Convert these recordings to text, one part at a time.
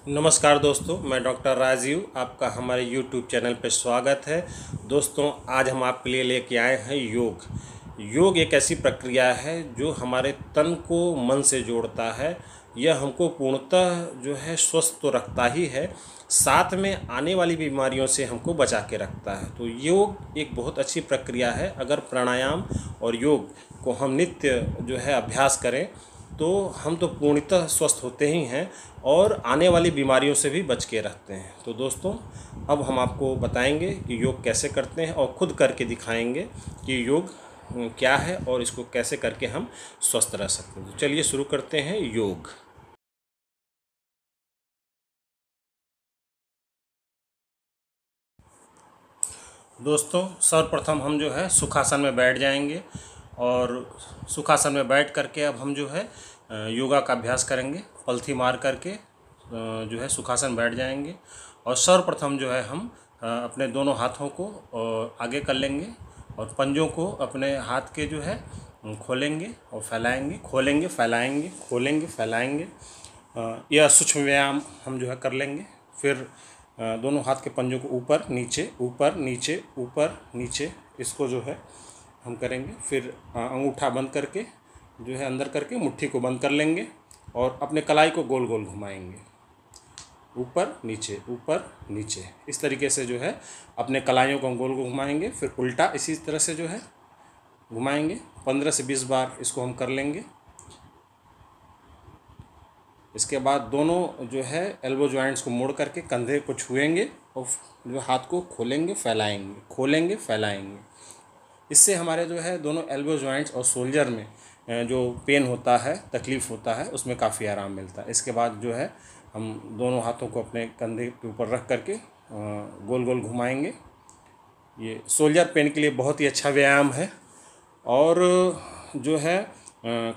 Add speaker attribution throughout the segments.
Speaker 1: नमस्कार दोस्तों, मैं डॉक्टर राजीव, आपका हमारे YouTube चैनल पर स्वागत है। दोस्तों, आज हम आपके लिए लेके आए हैं योग। योग एक ऐसी प्रक्रिया है जो हमारे तन को मन से जोड़ता है। यह हमको पूर्णतः जो है स्वस्थ तो रखता ही है, साथ में आने वाली बीमारियों से हमको बचा के रखता है। तो योग एक बहुत अच्छी प्रक्रिया है। अगर प्राणायाम और योग को हम नित्य जो है अभ्यास करें तो हम तो पूर्णतः स्वस्थ होते ही हैं और आने वाली बीमारियों से भी बच के रहते हैं। तो दोस्तों, अब हम आपको बताएंगे कि योग कैसे करते हैं और ख़ुद करके दिखाएंगे कि योग क्या है और इसको कैसे करके हम स्वस्थ रह सकते हैं। तो चलिए शुरू करते हैं योग। दोस्तों, सर्वप्रथम हम जो है सुखासन में बैठ जाएंगे और सुखासन में बैठ करके अब हम जो है योगा का अभ्यास करेंगे। पलथी मार करके जो है सुखासन बैठ जाएंगे और सर्वप्रथम जो है हम अपने दोनों हाथों को आगे कर लेंगे और पंजों को अपने हाथ के जो है खोलेंगे और फैलाएंगे, खोलेंगे फैलाएंगे, खोलेंगे फैलाएंगे। यह सूक्ष्म व्यायाम हम जो है कर लेंगे। फिर दोनों हाथ के पंजों को ऊपर नीचे ऊपर नीचे ऊपर नीचे इसको जो है हम करेंगे। फिर अंगूठा बंद करके जो है अंदर करके मुट्ठी को बंद कर लेंगे और अपने कलाई को गोल गोल घुमाएंगे, ऊपर नीचे। इस तरीके से जो है अपने कलाइयों को गोल गोल घुमाएंगे। फिर उल्टा इसी तरह से जो है घुमाएंगे। 15 से 20 बार इसको हम कर लेंगे। इसके बाद दोनों जो है एल्बो जॉइंट्स को मोड़ करके कंधे को छुएंगे और जो हाथ को खोलेंगे फैलाएंगे, खोलेंगे फैलाएंगे। इससे हमारे जो है दोनों एल्बो जॉइंट्स और शोल्डर में जो पेन होता है, तकलीफ़ होता है, उसमें काफ़ी आराम मिलता है। इसके बाद जो है हम दोनों हाथों को अपने कंधे के ऊपर रख करके गोल गोल घुमाएंगे। ये शोल्डर पेन के लिए बहुत ही अच्छा व्यायाम है और जो है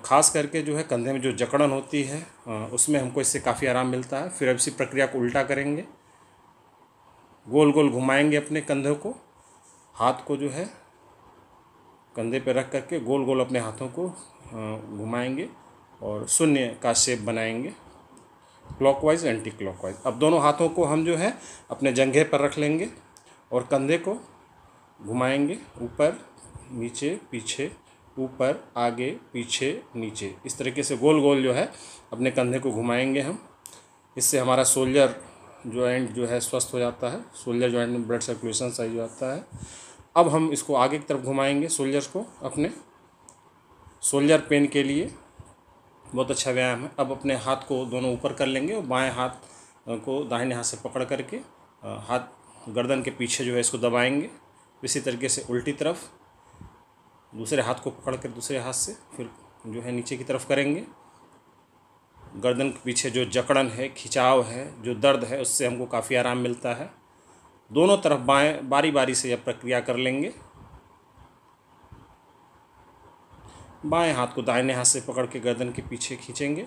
Speaker 1: ख़ास करके जो है कंधे में जो जकड़न होती है उसमें हमको इससे काफ़ी आराम मिलता है। फिर अब इसी प्रक्रिया को उल्टा करेंगे, गोल गोल घुमाएंगे अपने कंधों को, हाथ को जो है कंधे पे रख करके गोल गोल अपने हाथों को घुमाएंगे और शून्य का शेप बनाएंगे, क्लॉकवाइज एंटी क्लॉकवाइज। अब दोनों हाथों को हम जो है अपने जंघे पर रख लेंगे और कंधे को घुमाएंगे, ऊपर नीचे पीछे, ऊपर आगे पीछे नीचे। इस तरीके से गोल गोल जो है अपने कंधे को घुमाएंगे हम। इससे हमारा शोल्डर जॉइंट जो है स्वस्थ हो जाता है, शोल्डर जॉइंट में ब्लड सर्कुलेशन सही हो जाता है। अब हम इसको आगे की तरफ घुमाएंगे शोल्डर्स को। अपने शोल्डर पेन के लिए बहुत अच्छा व्यायाम है। अब अपने हाथ को दोनों ऊपर कर लेंगे और बाएं हाथ को दाहिने हाथ से पकड़ करके हाथ गर्दन के पीछे जो है इसको दबाएंगे। इसी तरीके से उल्टी तरफ दूसरे हाथ को पकड़ कर दूसरे हाथ से फिर जो है नीचे की तरफ करेंगे। गर्दन के पीछे जो जकड़न है, खिंचाव है, जो दर्द है, उससे हमको काफ़ी आराम मिलता है। दोनों तरफ बाएं बारी बारी से यह प्रक्रिया कर लेंगे। बाएं हाथ को दाहिने हाथ से पकड़ के गर्दन के पीछे खींचेंगे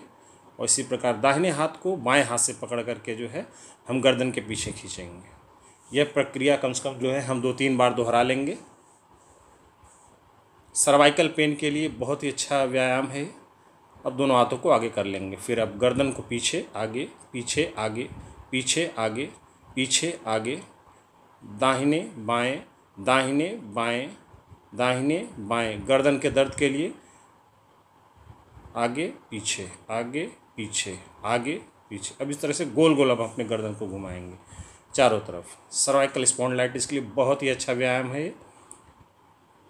Speaker 1: और इसी प्रकार दाहिने हाथ को बाएं हाथ से पकड़ करके जो है हम गर्दन के पीछे खींचेंगे। यह प्रक्रिया कम से कम जो है हम 2-3 बार दोहरा लेंगे। सर्वाइकल पेन के लिए बहुत ही अच्छा व्यायाम है। अब दोनों हाथों को आगे कर लेंगे। फिर अब गर्दन को पीछे आगे पीछे आगे पीछे आगे पीछे आगे, दाहिने बाएं दाहिने बाएं दाहिने बाएं। गर्दन के दर्द के लिए आगे पीछे आगे पीछे आगे पीछे। अब इस तरह से गोल गोल अब अपने गर्दन को घुमाएंगे चारों तरफ। सर्वाइकल स्पॉन्डिलाइटिस के लिए बहुत ही अच्छा व्यायाम है ये।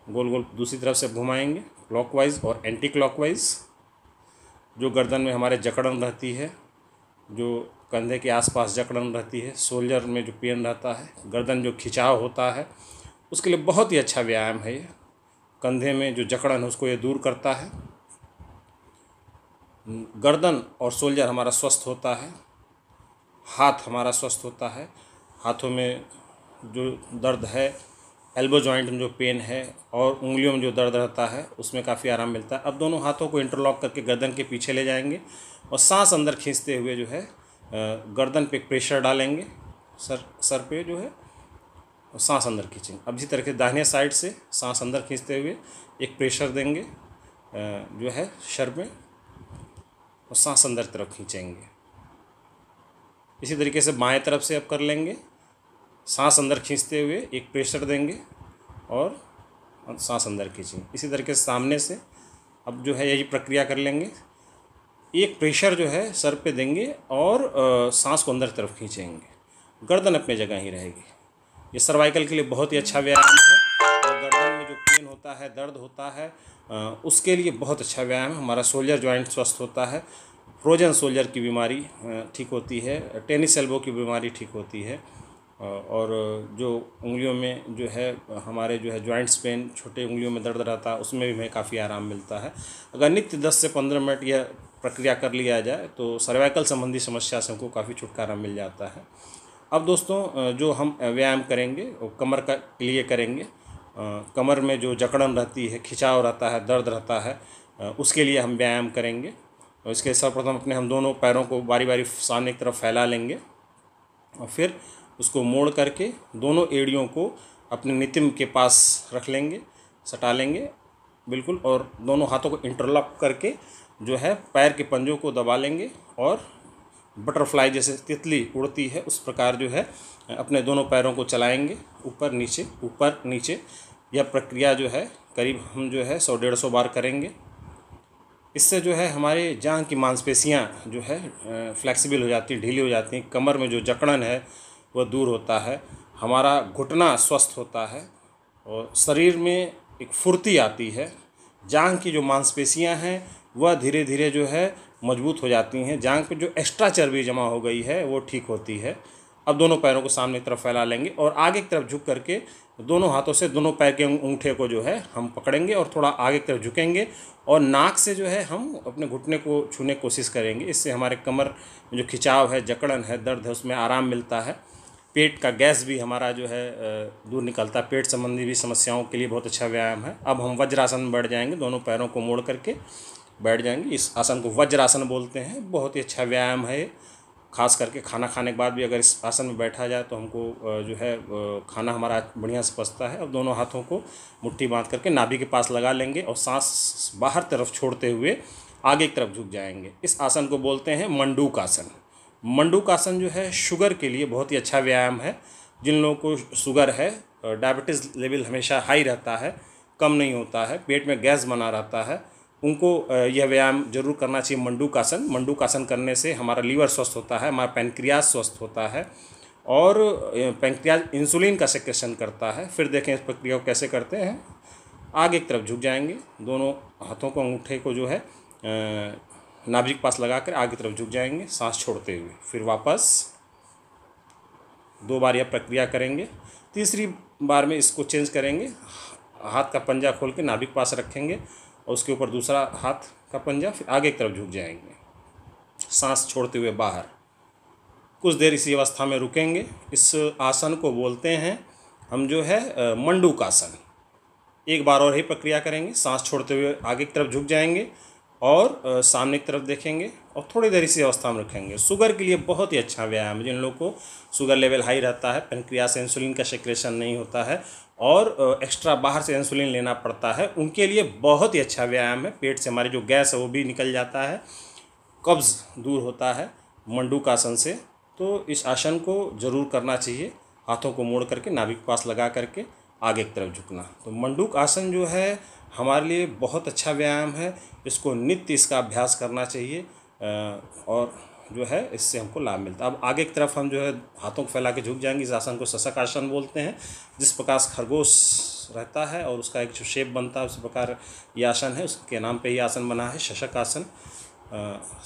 Speaker 1: गोल गोल दूसरी तरफ से घुमाएंगे, क्लॉकवाइज और एंटी क्लॉकवाइज। जो गर्दन में हमारे जकड़न रहती है, जो कंधे के आसपास जकड़न रहती है, शोल्डर में जो पेन रहता है, गर्दन जो खिंचाव होता है, उसके लिए बहुत ही अच्छा व्यायाम है ये। कंधे में जो जकड़न है उसको ये दूर करता है। गर्दन और शोल्डर हमारा स्वस्थ होता है, हाथ हमारा स्वस्थ होता है। हाथों में जो दर्द है, एल्बो जॉइंट में जो पेन है और उंगलियों में जो दर्द रहता है उसमें काफ़ी आराम मिलता है। अब दोनों हाथों को इंटरलॉक करके गर्दन के पीछे ले जाएंगे और सांस अंदर खींचते हुए जो है गर्दन पे प्रेशर डालेंगे, सर पे जो है, और सांस अंदर खींचेंगे। अब इसी तरह के दाहिने साइड से सांस अंदर खींचते हुए एक प्रेशर देंगे जो है सर में और सांस अंदर तरफ खींचेंगे। इसी तरीके से बाएं तरफ से अब कर लेंगे। सांस अंदर खींचते हुए एक प्रेशर देंगे और सांस अंदर खींचेंगे। इसी तरीके से सामने से अब जो है यही प्रक्रिया कर लेंगे। एक प्रेशर जो है सर पे देंगे और सांस को अंदर की तरफ खींचेंगे। गर्दन अपने जगह ही रहेगी। ये सर्वाइकल के लिए बहुत ही अच्छा व्यायाम है और गर्दन में जो पेन होता है, दर्द होता है, उसके लिए बहुत अच्छा व्यायाम है। हमारा शोल्डर जॉइंट स्वस्थ होता है, फ्रोजन शोल्डर की बीमारी ठीक होती है, टेनिस एल्बो की बीमारी ठीक होती है और जो उंगलियों में जो है हमारे जो है जॉइंट्स पेन, छोटे उंगलियों में दर्द रहता है, उसमें भी हमें काफ़ी आराम मिलता है। अगर नित्य 10 से 15 मिनट यह प्रक्रिया कर लिया जाए तो सर्वाइकल संबंधी समस्या से हमको काफ़ी छुटकारा मिल जाता है। अब दोस्तों जो हम व्यायाम करेंगे वो कमर का लिए करेंगे। कमर में जो जकड़न रहती है, खिंचाव रहता है, दर्द रहता है, उसके लिए हम व्यायाम करेंगे। और इसके सर्वप्रथम अपने हम दोनों पैरों को बारी बारी सामने की तरफ फैला लेंगे और फिर उसको मोड़ करके दोनों एड़ियों को अपने नितिम के पास रख लेंगे, सटा लेंगे बिल्कुल, और दोनों हाथों को इंटरलॉक करके जो है पैर के पंजों को दबा लेंगे और बटरफ्लाई जैसे तितली उड़ती है उस प्रकार जो है अपने दोनों पैरों को चलाएंगे, ऊपर नीचे। यह प्रक्रिया जो है करीब हम जो है 100-150 बार करेंगे। इससे जो है हमारे जांघ की मांसपेशियां जो है फ्लेक्सिबल हो जाती हैं, ढीली हो जाती हैं। कमर में जो जकड़न है वह दूर होता है, हमारा घुटना स्वस्थ होता है और शरीर में एक फुर्ती आती है। जांघ की जो मांसपेशियां हैं वह धीरे धीरे जो है मजबूत हो जाती हैं। जांघ पे जो एक्स्ट्रा चर्बी जमा हो गई है वो ठीक होती है। अब दोनों पैरों को सामने की तरफ फैला लेंगे और आगे की तरफ झुक करके दोनों हाथों से दोनों पैर के अंगूठे को जो है हम पकड़ेंगे और थोड़ा आगे की तरफ झुकेंगे और नाक से जो है हम अपने घुटने को छूने की कोशिश करेंगे। इससे हमारे कमर में जो खिंचाव है, जकड़न है, दर्द है, उसमें आराम मिलता है। पेट का गैस भी हमारा जो है दूर निकलता है। पेट संबंधी भी समस्याओं के लिए बहुत अच्छा व्यायाम है। अब हम वज्रासन में बैठ जाएंगे, दोनों पैरों को मोड़ करके बैठ जाएंगे। इस आसन को वज्रासन बोलते हैं। बहुत ही अच्छा व्यायाम है। खास करके खाना खाने के बाद भी अगर इस आसन में बैठा जाए तो हमको जो है खाना हमारा बढ़िया से पचता है। अब दोनों हाथों को मुट्ठी बांध करके नाभि के पास लगा लेंगे और सांस बाहर तरफ छोड़ते हुए आगे की तरफ झुक जाएंगे। इस आसन को बोलते हैं मंडूक आसन। मंडूक आसन जो है शुगर के लिए बहुत ही अच्छा व्यायाम है। जिन लोगों को शुगर है, डायबिटीज़ लेवल हमेशा हाई रहता है, कम नहीं होता है, पेट में गैस बना रहता है, उनको यह व्यायाम जरूर करना चाहिए। मंडूक आसन करने से हमारा लीवर स्वस्थ होता है, हमारा पैंक्रियाज स्वस्थ होता है और पैंक्रियाज इंसुलिन का सेक्रेशन करता है। फिर देखें इस प्रक्रिया को कैसे करते हैं। आगे की तरफ झुक जाएंगे, दोनों हाथों को अंगूठे को जो है नाभि के पास लगाकर आगे की तरफ झुक जाएंगे सांस छोड़ते हुए। फिर वापस 2 बार यह प्रक्रिया करेंगे। तीसरी बार में इसको चेंज करेंगे। हाथ का पंजा खोल के नाभि के पास रखेंगे और उसके ऊपर दूसरा हाथ का पंजा, फिर आगे की तरफ झुक जाएंगे सांस छोड़ते हुए बाहर। कुछ देर इसी अवस्था में रुकेंगे। इस आसन को बोलते हैं हम जो है मंडूक आसन। एक बार और ही प्रक्रिया करेंगे। सांस छोड़ते हुए आगे की तरफ झुक जाएंगे और सामने की तरफ देखेंगे और थोड़ी देर इसी अवस्था में रखेंगे। शुगर के लिए बहुत ही अच्छा व्यायाम है। जिन लोगों को शुगर लेवल हाई रहता है, पैंक्रियाज से इंसुलिन का सेक्रेशन नहीं होता है और एक्स्ट्रा बाहर से इंसुलिन लेना पड़ता है, उनके लिए बहुत ही अच्छा व्यायाम है। पेट से हमारी जो गैस है वो भी निकल जाता है, कब्ज़ दूर होता है मंडूक आसन से। तो इस आसन को ज़रूर करना चाहिए। हाथों को मोड़ करके नाभि के पास लगा करके आगे की तरफ झुकना। तो मंडूक आसन जो है हमारे लिए बहुत अच्छा व्यायाम है। इसको नित्य इसका अभ्यास करना चाहिए और जो है इससे हमको लाभ मिलता है। अब आगे की तरफ हम जो है हाथों को फैला के झुक जाएंगे। इस आसन को शशक आसन बोलते हैं। जिस प्रकार खरगोश रहता है और उसका एक जो शेप बनता है उस प्रकार ये आसन है, उसके नाम पे ये आसन बना है शशक आसन।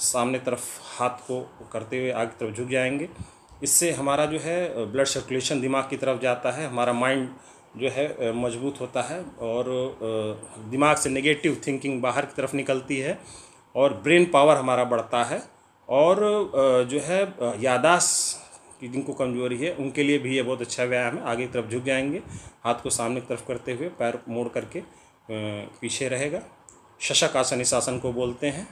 Speaker 1: सामने तरफ हाथ को करते हुए आगे तरफ झुक जाएंगे। इससे हमारा जो है ब्लड सर्कुलेशन दिमाग की तरफ जाता है, हमारा माइंड जो है मजबूत होता है और दिमाग से नेगेटिव थिंकिंग बाहर की तरफ निकलती है और ब्रेन पावर हमारा बढ़ता है और जो है याददाश्त की जिनको कमजोरी है उनके लिए भी ये बहुत अच्छा व्यायाम है। आगे की तरफ झुक जाएंगे, हाथ को सामने की तरफ करते हुए पैर मोड़ करके पीछे रहेगा। शशक आसन इस आसन को बोलते हैं।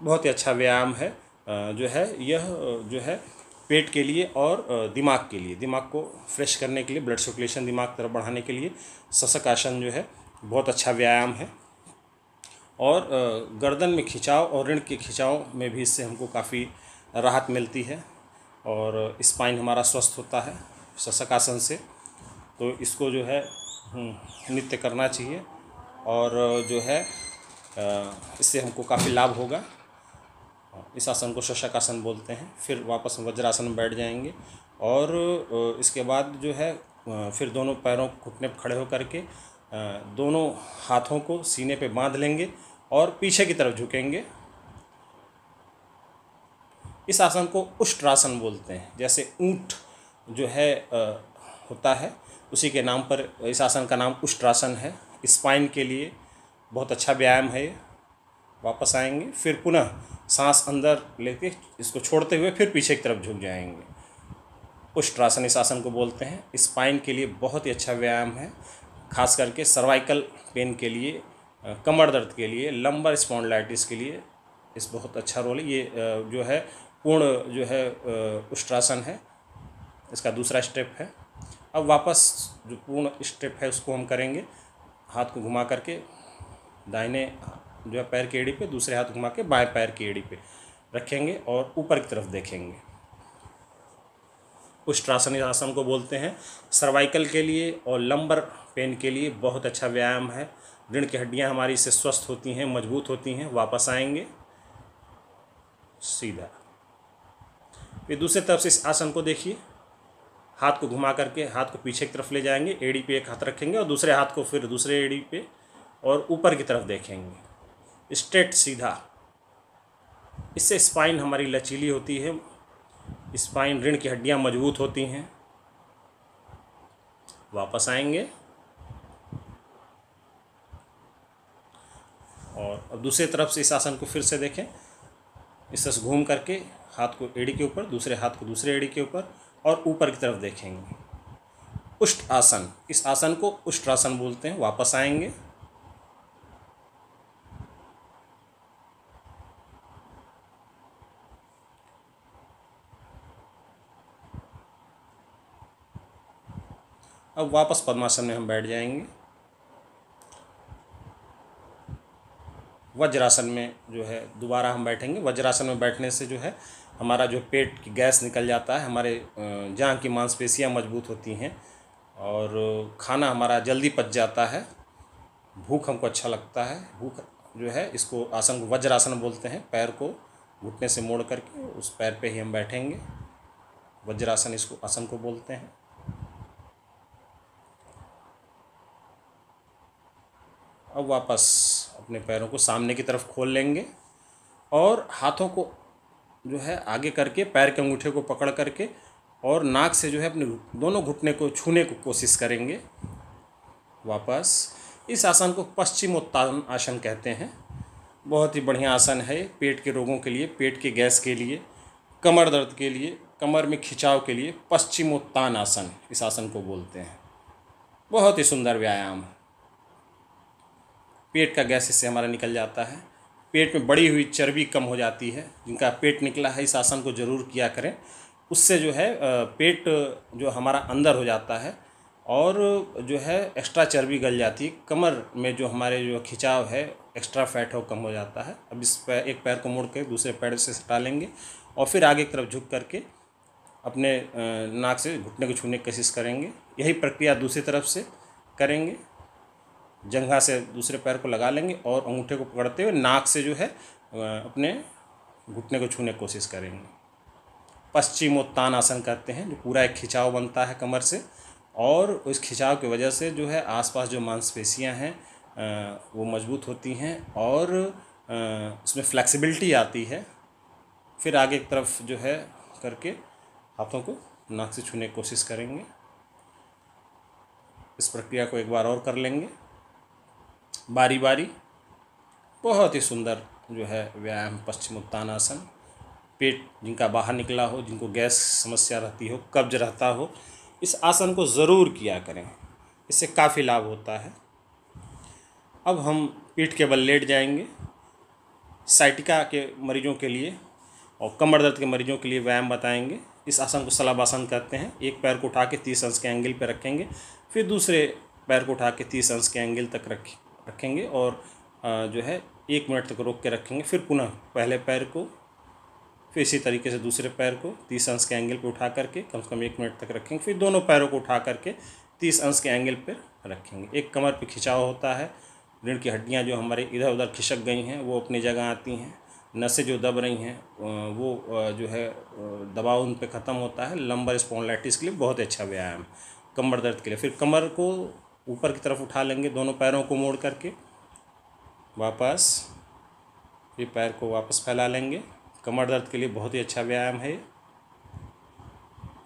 Speaker 1: बहुत ही अच्छा व्यायाम है जो है यह जो है पेट के लिए और दिमाग के लिए, दिमाग को फ्रेश करने के लिए, ब्लड सर्कुलेशन दिमाग की तरफ बढ़ाने के लिए शशक आसन जो है बहुत अच्छा व्यायाम है। और गर्दन में खिंचाव और रीढ़ के खिंचाव में भी इससे हमको काफ़ी राहत मिलती है और स्पाइन हमारा स्वस्थ होता है शशक आसन से। तो इसको जो है नित्य करना चाहिए और जो है इससे हमको काफ़ी लाभ होगा। इस आसन को शशक आसन बोलते हैं। फिर वापस वज्रासन में बैठ जाएंगे और इसके बाद जो है फिर दोनों पैरों घुटने पर खड़े होकर के दोनों हाथों को सीने पे बांध लेंगे और पीछे की तरफ झुकेंगे। इस आसन को उष्ट्रासन बोलते हैं। जैसे ऊंट जो है होता है, उसी के नाम पर इस आसन का नाम उष्ट्रासन है। स्पाइन के लिए बहुत अच्छा व्यायाम है ये। वापस आएंगे, फिर पुनः सांस अंदर लेके इसको छोड़ते हुए फिर पीछे की तरफ झुक जाएंगे। उष्ट्रासन इस आसन को बोलते हैं। स्पाइन के लिए बहुत ही अच्छा व्यायाम है, खास करके सर्वाइकल पेन के लिए, कमर दर्द के लिए, लंबर स्पॉन्डिलाइटिस के लिए इस बहुत अच्छा रोल है। ये जो है पूर्ण जो है उष्ट्रासन है, इसका दूसरा स्टेप है। अब वापस जो पूर्ण स्टेप है उसको हम करेंगे। हाथ को घुमा करके दाहिने जो है पैर की एड़ी पे, दूसरे हाथ घुमा के बाएं पैर की एड़ी पे रखेंगे और ऊपर की तरफ देखेंगे। उष्ट्रासन इस आसन को बोलते हैं। सर्वाइकल के लिए और लंबर पेन के लिए बहुत अच्छा व्यायाम है। रीढ़ की हड्डियां हमारी इससे स्वस्थ होती हैं, मजबूत होती हैं। वापस आएंगे सीधा। फिर दूसरी तरफ से इस आसन को देखिए। हाथ को घुमा करके हाथ को पीछे की तरफ ले जाएंगे, एड़ी पे एक हाथ रखेंगे और दूसरे हाथ को फिर दूसरे एड़ी पे और ऊपर की तरफ देखेंगे, स्ट्रेट सीधा। इससे स्पाइन हमारी लचीली होती है, स्पाइन रीढ़ की हड्डियां मजबूत होती हैं। वापस आएंगे और अब दूसरी तरफ से इस आसन को फिर से देखें। इस तरह से घूम करके हाथ को एड़ी के ऊपर, दूसरे हाथ को दूसरे एड़ी के ऊपर और ऊपर की तरफ देखेंगे। उष्ट आसन, इस आसन को उष्ट्रासन बोलते हैं। वापस आएंगे अब वापस पद्मासन में हम बैठ जाएंगे। वज्रासन में जो है दोबारा हम बैठेंगे। वज्रासन में बैठने से जो है हमारा जो पेट की गैस निकल जाता है, हमारे जांघ की मांसपेशियां मजबूत होती हैं और खाना हमारा जल्दी पच जाता है। भूख हमको अच्छा लगता है। भूख जो है, इसको आसन को वज्रासन बोलते हैं। पैर को घुटने से मोड़ करके उस पैर पे ही हम बैठेंगे। वज्रासन इसको आसन को बोलते हैं। अब वापस अपने पैरों को सामने की तरफ खोल लेंगे और हाथों को जो है आगे करके पैर के अंगूठे को पकड़ करके और नाक से जो है अपने दोनों घुटने को छूने को कोशिश करेंगे। वापस इस आसन को पश्चिमोत्तान आसन कहते हैं। बहुत ही बढ़िया आसन है पेट के रोगों के लिए, पेट की गैस के लिए, कमर दर्द के लिए, कमर में खिंचाव के लिए पश्चिमोत्तान आसन इस आसन को बोलते हैं। बहुत ही सुंदर व्यायाम है। पेट का गैस इससे हमारा निकल जाता है। पेट में बढ़ी हुई चर्बी कम हो जाती है। जिनका पेट निकला है इस आसन को ज़रूर किया करें। उससे जो है पेट जो हमारा अंदर हो जाता है और जो है एक्स्ट्रा चर्बी गल जाती है। कमर में जो हमारे जो खिंचाव है, एक्स्ट्रा फैट हो, कम हो जाता है। अब इस पैर, एक पैर को मोड़ के दूसरे पैर से सटा लेंगे और फिर आगे की तरफ झुक करके अपने नाक से घुटने को छूने की कोशिश करेंगे। यही प्रक्रिया दूसरी तरफ से करेंगे। जंघा से दूसरे पैर को लगा लेंगे और अंगूठे को पकड़ते हुए नाक से जो है अपने घुटने को छूने की कोशिश करेंगे। पश्चिमोत्तान आसन कहते हैं, जो पूरा एक खिंचाव बनता है कमर से और उस खिंचाव की वजह से जो है आसपास जो मांसपेशियां हैं वो मजबूत होती हैं और उसमें फ्लेक्सिबिलिटी आती है। फिर आगे की तरफ जो है करके हाथों को नाक से छूने की कोशिश करेंगे। इस प्रक्रिया को एक बार और कर लेंगे बारी बारी। बहुत ही सुंदर जो है व्यायाम पश्चिमोत्तान आसन। पेट जिनका बाहर निकला हो, जिनको गैस समस्या रहती हो, कब्ज रहता हो, इस आसन को ज़रूर किया करें। इससे काफ़ी लाभ होता है। अब हम पीठ के बल लेट जाएंगे। साइटिका के मरीजों के लिए और कमर दर्द के मरीजों के लिए व्यायाम बताएंगे। इस आसन को शलभासन कहते हैं। एक पैर को उठा के 30 अंश के एंगल पर रखेंगे, फिर दूसरे पैर को उठा के 30 अंश के एंगल तक रखेंगे और जो है 1 मिनट तक रोक के रखेंगे। फिर पुनः पहले पैर को, फिर इसी तरीके से दूसरे पैर को 30 अंश के एंगल पे उठा करके कम से कम 1 मिनट तक रखेंगे। फिर दोनों पैरों को उठा करके 30 अंश के एंगल पर रखेंगे। एक कमर पे खिंचाव होता है, रीढ़ की हड्डियाँ जो हमारे इधर उधर खिसक गई हैं वो अपनी जगह आती हैं, नसें जो दब रही हैं वो जो है दबाव उन पे ख़त्म होता है। लंबर स्पॉन्डिलाइटिस के लिए बहुत अच्छा व्यायाम, कमर दर्द के लिए। फिर कमर को ऊपर की तरफ उठा लेंगे, दोनों पैरों को मोड़ करके वापस, फिर पैर को वापस फैला लेंगे। कमर दर्द के लिए बहुत ही अच्छा व्यायाम है।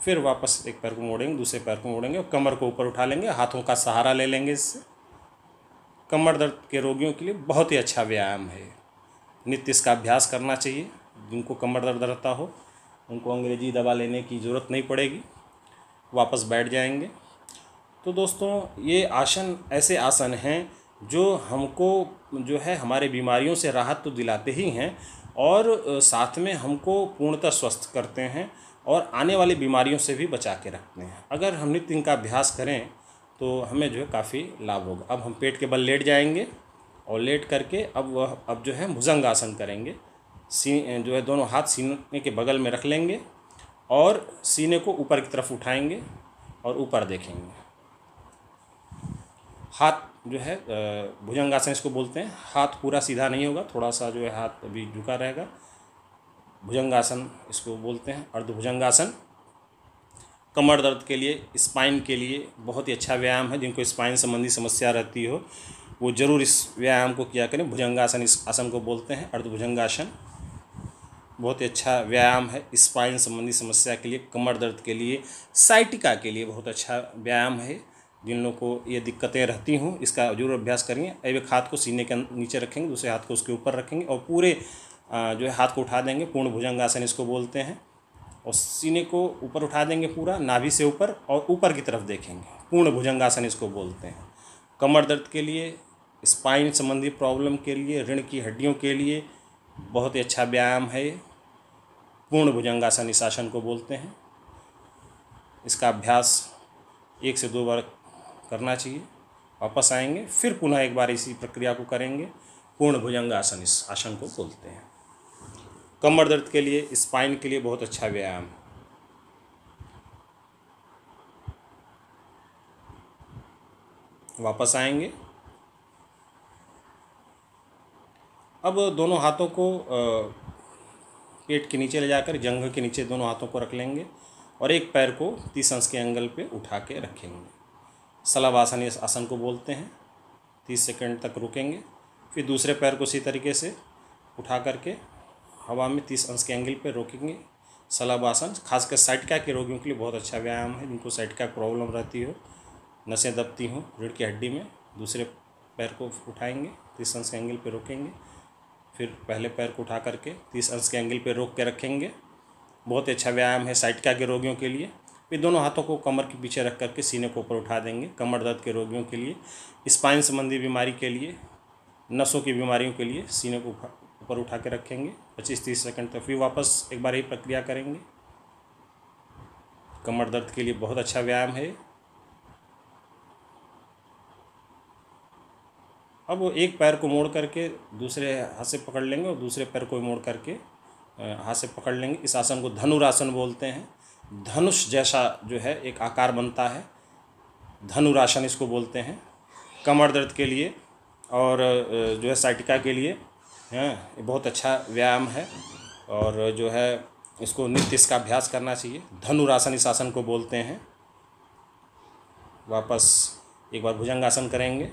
Speaker 1: फिर वापस एक पैर को मोड़ेंगे, दूसरे पैर को मोड़ेंगे और कमर को ऊपर उठा लेंगे, हाथों का सहारा ले लेंगे। इससे कमर दर्द के रोगियों के लिए बहुत ही अच्छा व्यायाम है। नित्य इसका अभ्यास करना चाहिए। जिनको कमर दर्द रहता हो उनको अंग्रेजी दवा लेने की ज़रूरत नहीं पड़ेगी। वापस बैठ जाएंगे। तो दोस्तों ये आसन ऐसे आसन हैं जो हमको जो है हमारे बीमारियों से राहत तो दिलाते ही हैं और साथ में हमको पूर्णतः स्वस्थ करते हैं और आने वाली बीमारियों से भी बचा के रखते हैं। अगर हम नित्य इनका अभ्यास करें तो हमें जो है काफ़ी लाभ होगा। अब हम पेट के बल लेट जाएंगे और लेट करके अब जो है भुजंग आसन करेंगे। जो है दोनों हाथ सीने के बगल में रख लेंगे और सीने को ऊपर की तरफ उठाएंगे और ऊपर देखेंगे। हाथ जो है भुजंग आसन इसको बोलते हैं। हाथ पूरा सीधा नहीं होगा, थोड़ा सा जो है हाथ अभी झुका रहेगा। भुजंग आसन इसको बोलते हैं। अर्धभुजंग आसन कमर दर्द के लिए, स्पाइन के लिए बहुत ही अच्छा व्यायाम है। जिनको स्पाइन संबंधी समस्या रहती हो वो ज़रूर इस व्यायाम को किया करें। भुजंगासन इस आसन को बोलते हैं, अर्धभुजंगासन। बहुत ही अच्छा व्यायाम है स्पाइन संबंधी समस्या के लिए, कमर दर्द के लिए, साइटिका के लिए बहुत अच्छा व्यायाम है। जिन लोगों को ये दिक्कतें रहती हों इसका जरूर अभ्यास करेंगे। एक हाथ को सीने के नीचे रखेंगे, दूसरे हाथ को उसके ऊपर रखेंगे और पूरे जो है हाथ को उठा देंगे। पूर्ण भुजंगासन इसको बोलते हैं। और सीने को ऊपर उठा देंगे पूरा नाभि से ऊपर और ऊपर की तरफ देखेंगे। पूर्ण भुजंगासन इसको बोलते हैं। कमर दर्द के लिए, स्पाइन संबंधी प्रॉब्लम के लिए, रीढ़ की हड्डियों के लिए बहुत ही अच्छा व्यायाम है। पूर्ण भुजंगासन इस आसन को बोलते हैं। इसका अभ्यास 1 से 2 बार करना चाहिए। वापस आएंगे, फिर पुनः एक बार इसी प्रक्रिया को करेंगे। पूर्ण भुजंगासन इस आसन को बोलते हैं। कमर दर्द के लिए, स्पाइन के लिए बहुत अच्छा व्यायाम। वापस आएंगे। अब दोनों हाथों को पेट के नीचे ले जाकर जंघ के नीचे दोनों हाथों को रख लेंगे और एक पैर को 30 अंश के एंगल पे उठा के रखेंगे। शलभासन इस आसन को बोलते हैं। 30 सेकंड तक रुकेंगे, फिर दूसरे पैर को इसी तरीके से उठा करके हवा में 30 अंश के एंगल पे रोकेंगे। शलभासन खासकर साइटिका के रोगियों के लिए बहुत अच्छा व्यायाम है। जिनको साइटिका प्रॉब्लम रहती हो, नसें दबती हों रीढ़ की हड्डी में, दूसरे पैर को उठाएंगे, 30 अंश के एंगल पे रोकेंगे, फिर पहले पैर को उठा करके 30 अंश के एंगल पे रोक के रखेंगे। बहुत ही अच्छा व्यायाम है साइटिका के रोगियों के लिए। फिर दोनों हाथों को कमर के पीछे रख करके सीने को ऊपर उठा देंगे। कमर दर्द के रोगियों के लिए, स्पाइन संबंधी बीमारी के लिए, नसों की बीमारियों के लिए सीने को ऊपर उठा के रखेंगे 25-30 सेकंड तक। फिर वापस एक बार यही प्रक्रिया करेंगे। कमर दर्द के लिए बहुत अच्छा व्यायाम है। अब एक पैर को मोड़ करके दूसरे हाथ से पकड़ लेंगे और दूसरे पैर को मोड़ करके हाथ से पकड़ लेंगे। इस आसन को धनुरासन बोलते हैं। धनुष जैसा जो है एक आकार बनता है, धनुरासन इसको बोलते हैं। कमर दर्द के लिए और जो है साइटिका के लिए ये बहुत अच्छा व्यायाम है और जो है इसको नित्य इसका अभ्यास करना चाहिए। धनुरासन इस आसन को बोलते हैं। वापस एक बार भुजंगासन करेंगे।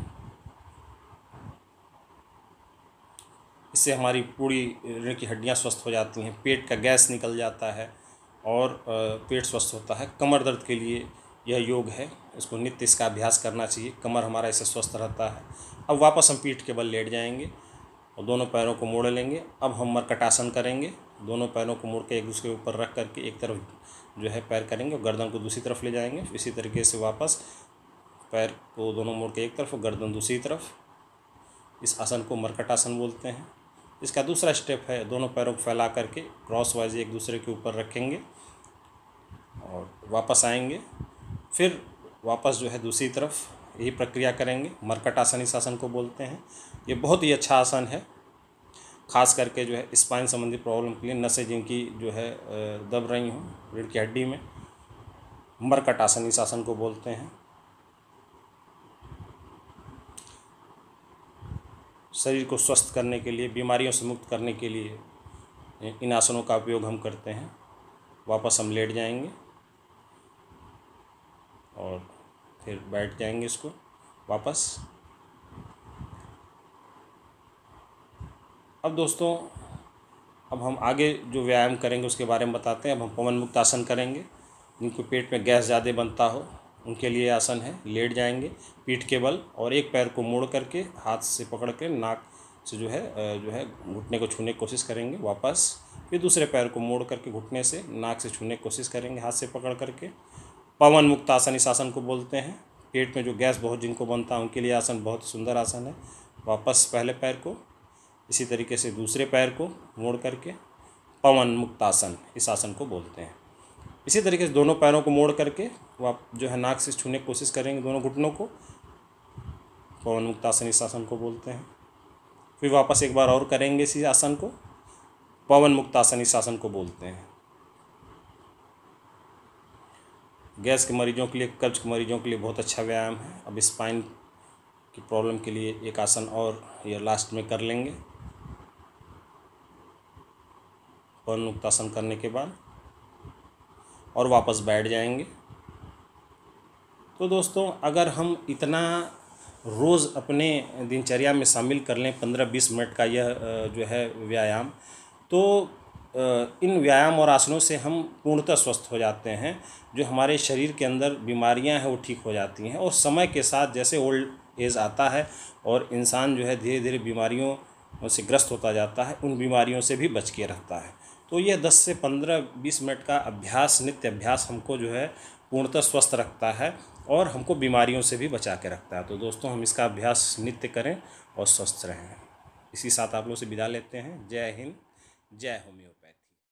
Speaker 1: इससे हमारी पूरी रीढ़ की हड्डियां स्वस्थ हो जाती हैं, पेट का गैस निकल जाता है और पेट स्वस्थ होता है। कमर दर्द के लिए यह योग है, इसको नित्य इसका अभ्यास करना चाहिए। कमर हमारा इससे स्वस्थ रहता है। अब वापस हम पीठ के बल लेट जाएंगे और दोनों पैरों को मोड़ लेंगे। अब हम मरकटासन करेंगे। दोनों पैरों को मोड़ के एक दूसरे के ऊपर रख करके एक तरफ जो है पैर करेंगे और गर्दन को दूसरी तरफ ले जाएंगे। इसी तरीके से वापस पैर को दोनों मोड़ के एक तरफ और गर्दन दूसरी तरफ। इस आसन को मरकटासन बोलते हैं। इसका दूसरा स्टेप है दोनों पैरों को फैला करके क्रॉस वाइज एक दूसरे के ऊपर रखेंगे और वापस आएंगे। फिर वापस जो है दूसरी तरफ यही प्रक्रिया करेंगे। मरकटासन इस आसन को बोलते हैं। ये बहुत ही अच्छा आसन है। खास करके जो है स्पाइन संबंधी प्रॉब्लम के लिए, नसें जिनकी जो है दब रही हों रीढ़ की हड्डी में, मरकट आसन इस आसन को बोलते हैं। शरीर को स्वस्थ करने के लिए, बीमारियों से मुक्त करने के लिए इन आसनों का उपयोग हम करते हैं। वापस हम लेट जाएंगे और फिर बैठ जाएंगे इसको वापस। अब दोस्तों, अब हम आगे जो व्यायाम करेंगे उसके बारे में बताते हैं। अब हम पवन मुक्त आसन करेंगे। जिनको पेट में गैस ज़्यादा बनता हो उनके लिए आसन है। लेट जाएंगे पीठ के बल और एक पैर को मोड़ करके हाथ से पकड़ के नाक से जो है घुटने को छूने की कोशिश करेंगे वापस। फिर दूसरे पैर को मोड़ करके घुटने से नाक से छूने की कोशिश करेंगे हाथ से पकड़ करके। पवन मुक्त आसन इस आसन को बोलते हैं। पेट में जो गैस बहुत जिनको बनता है उनके लिए आसन बहुत सुंदर आसन है। वापस पहले पैर को, इसी तरीके से दूसरे पैर को मोड़ करके पवन मुक्त आसन इस आसन को बोलते हैं। इसी तरीके से दोनों पैरों को मोड़ करके आप जो है नाक से छूने की कोशिश करेंगे दोनों घुटनों को। पवन मुक्त आसन इस आसन को बोलते हैं। फिर वापस एक बार और करेंगे इसी आसन को। पवन मुक्त आसन इस आसन को बोलते हैं। गैस के मरीजों के लिए, कब्ज के मरीजों के लिए बहुत अच्छा व्यायाम है। अब स्पाइन की प्रॉब्लम के लिए एक आसन और ये लास्ट में कर लेंगे। पवन मुक्त आसन करने के बाद और वापस बैठ जाएंगे। तो दोस्तों, अगर हम इतना रोज़ अपने दिनचर्या में शामिल कर लें 15-20 मिनट का यह जो है व्यायाम, तो इन व्यायाम और आसनों से हम पूर्णतः स्वस्थ हो जाते हैं। जो हमारे शरीर के अंदर बीमारियां हैं वो ठीक हो जाती हैं। और समय के साथ जैसे ओल्ड एज आता है और इंसान जो है धीरे धीरे बीमारियों से ग्रस्त होता जाता है, उन बीमारियों से भी बच के रहता है। तो यह 10 से 15-20 मिनट का अभ्यास, नित्य अभ्यास हमको जो है पूर्णतः स्वस्थ रखता है और हमको बीमारियों से भी बचा के रखता है। तो दोस्तों, हम इसका अभ्यास नित्य करें और स्वस्थ रहें। इसी साथ आप लोग से विदा लेते हैं। जय हिंद, जय होम्योपैथी।